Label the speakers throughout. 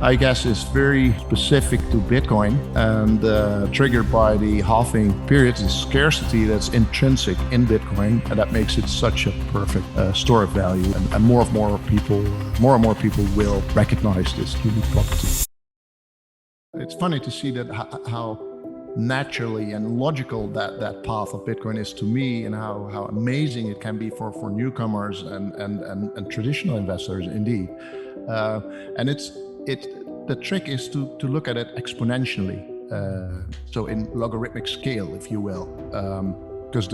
Speaker 1: I guess, is very specific to Bitcoin and triggered by the halving period, the scarcity that's intrinsic in Bitcoin, and that makes it such a perfect store of value. And more and more people will recognize this unique property. It's funny to see that how naturally and logical that path of Bitcoin is to me, and how amazing it can be for newcomers and traditional investors indeed. And the trick is to look at it exponentially, so in logarithmic scale, if you will, because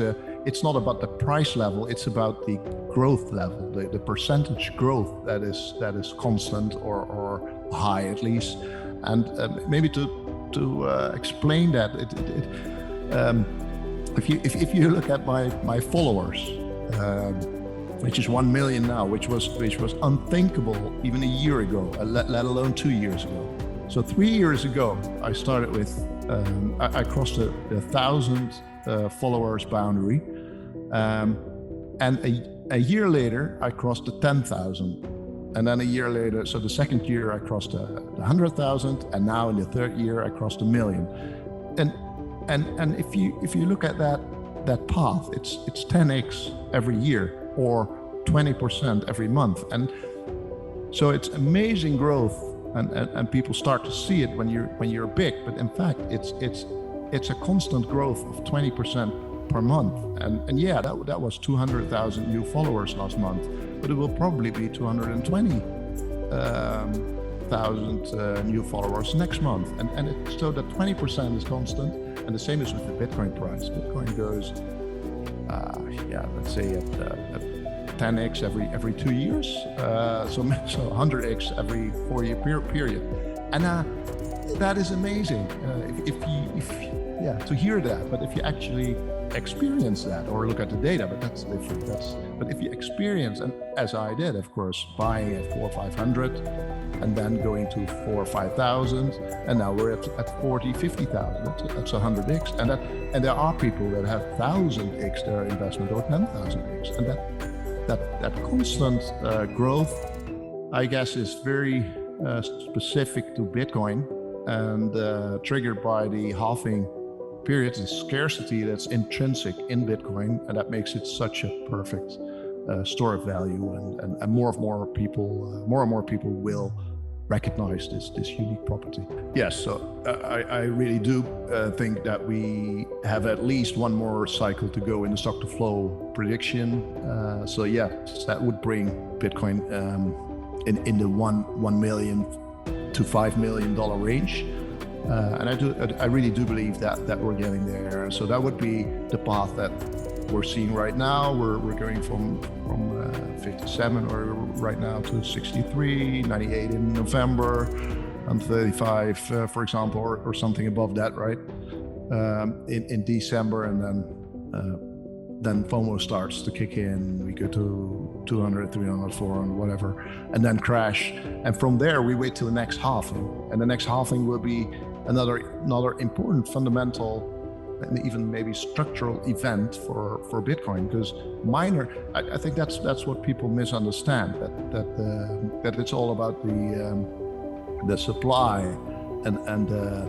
Speaker 1: it's not about the price level, it's about the growth level, the percentage growth that is constant or high at least. And maybe to explain that, if you look at my followers, which is 1 million now, which was unthinkable even a year ago, let alone 2 years ago. So 3 years ago, I started with I crossed the 1,000 followers boundary, and a year later I crossed the 10,000. And then a year later, so the second year I crossed the 100,000, and now in the third year I crossed 1 million. And if you look at that path, it's 10x every year or 20% every month, and so it's amazing growth, and people start to see it when you're big. But in fact, it's a constant growth of 20% per month, and yeah, that was 200,000 new followers last month, but it will probably be 220,000 new followers next month, and so that 20% is constant. And the same is with the Bitcoin price. Bitcoin goes, let's say at 10x every 2 years, so 100x every 4-year period, and that is amazing. To hear that, but if you actually experience that or look at the data, but that's different. But if you experience, and as I did, of course, buying at 400 or 500, and then going to 4,000 or 5,000, and now we're at 40,000, 50,000. That's 100x, and there are people that have 1,000x their investment or 10,000x, and that constant growth, I guess, is very specific to Bitcoin and triggered by the halving period, the scarcity that's intrinsic in Bitcoin, and that makes it such a perfect store of value, and more and more people will recognize this unique property. Yes, so I really do think that we have at least one more cycle to go in the stock to flow prediction. So yeah, that would bring Bitcoin in the $1 million to $5 million range. And I really do believe that we're getting there. So that would be the path that we're seeing right now. We're going from 57 or right now to 63, 98 in November, and 35, for example, or something above that, right? In December, and then FOMO starts to kick in. We go to 200, 300, 400, whatever, and then crash. And from there, we wait till the next halving, and the next halving will be another important fundamental and even maybe structural event for Bitcoin, because I think that's what people misunderstand, that it's all about the supply and the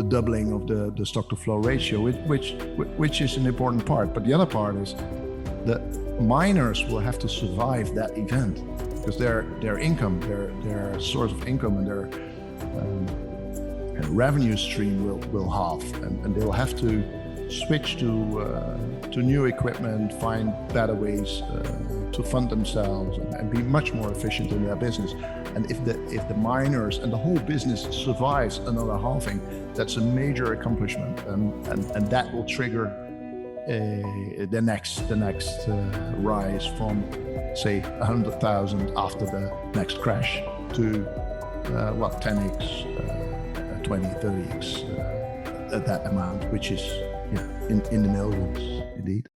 Speaker 1: doubling of the stock to flow ratio, which is an important part. But the other part is that miners will have to survive that event, because their income, their source of income, and their revenue stream will halve, and they'll have to switch to new equipment, find better ways to fund themselves, and be much more efficient in their business. And if the miners and the whole business survives another halving, that's a major accomplishment, and that will trigger the next rise from, say, 100,000 after the next crash to 10x, 20, 30x, at that amount, which is in the millions indeed.